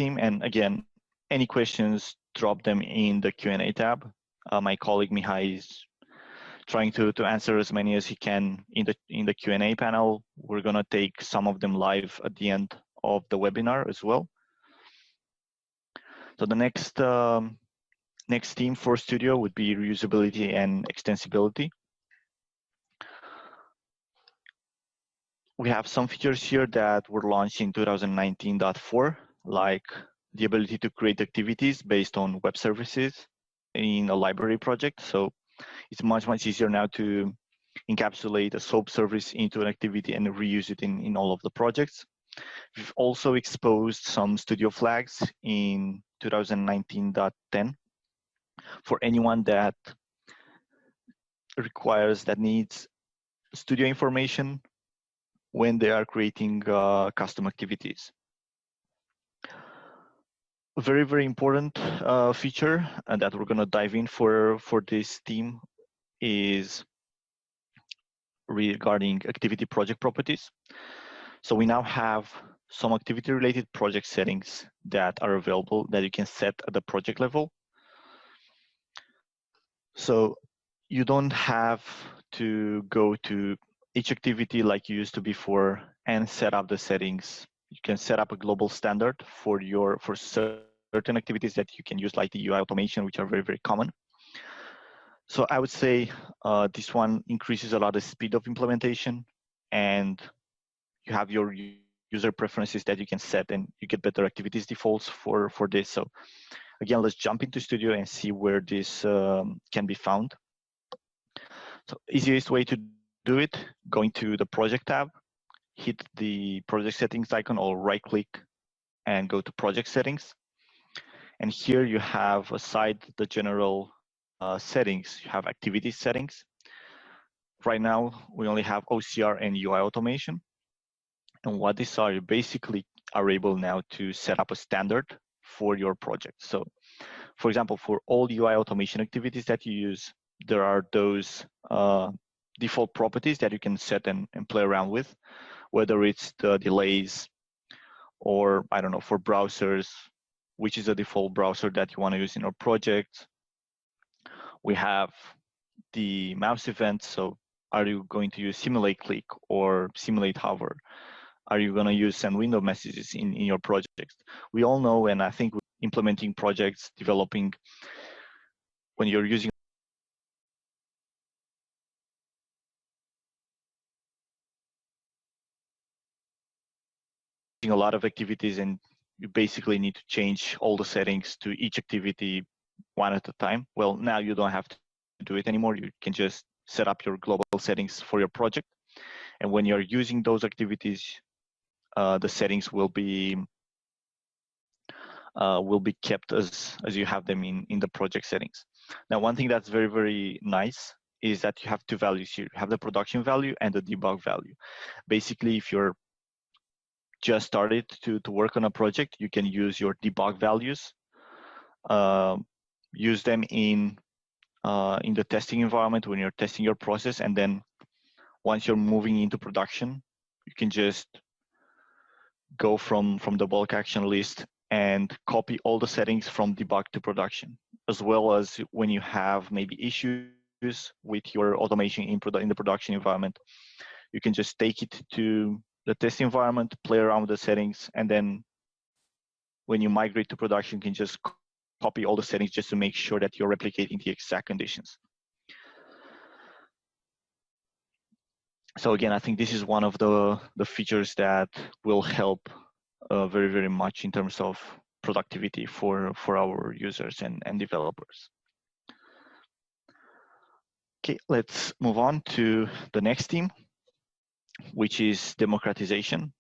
team. And again, any questions, drop them in the Q&A tab. My colleague Mihai is trying to answer as many as he can in the Q&A panel. We're gonna take some of them live at the end of the webinar as well. So the next theme for Studio would be reusability and extensibility. We have some features here that were launched in 2019.4, like the ability to create activities based on web services in a library project. So it's much easier now to encapsulate a SOAP service into an activity and reuse it in all of the projects. We've also exposed some Studio flags in 2019.10 for anyone that needs Studio information when they are creating custom activities. A very important feature that we're going to dive in for this theme is regarding activity project properties. So we now have some activity related project settings that are available that you can set at the project level. So you don't have to go to each activity like you used to before and set up the settings. You can set up a global standard for certain activities that you can use, like the UI automation, which are very common. So I would say this one increases a lot of speed of implementation, and you have your user preferences that you can set, and you get better activities defaults for this. So again, let's jump into Studio and see where this can be found. So easiest way to do it, go into the project tab, hit the project settings icon, or right click and go to project settings. And here you have, aside the general settings, you have activity settings. Right now, we only have OCR and UI automation. And what these are, you basically are able now to set up a standard for your project. So for example, for all UI automation activities that you use, there are those default properties that you can set and play around with, whether it's the delays or, I don't know, for browsers, which is a default browser that you want to use in our project. We have the mouse events. So are you going to use simulate click or simulate hover? Are you going to use send window messages in your project? We all know, and I think implementing projects, developing, when you're using a lot of activities, and you basically need to change all the settings to each activity one at a time. Well, now you don't have to do it anymore. You can just set up your global settings for your project. And when you're using those activities, the settings will be kept as you have them in the project settings. Now, one thing that's very nice is that you have two values here. You have the production value and the debug value. Basically, if you're just started to work on a project, you can use your debug values, use them in the testing environment when you're testing your process, and then once you're moving into production, you can just go from the bulk action list and copy all the settings from debug to production, as well as when you have maybe issues with your automation in the production environment, you can just take it to the test environment, play around with the settings, and then when you migrate to production, you can just copy all the settings just to make sure that you're replicating the exact conditions. So again, I think this is one of the features that will help very much in terms of productivity for our users and developers. Okay, let's move on to the next theme, which is democratization.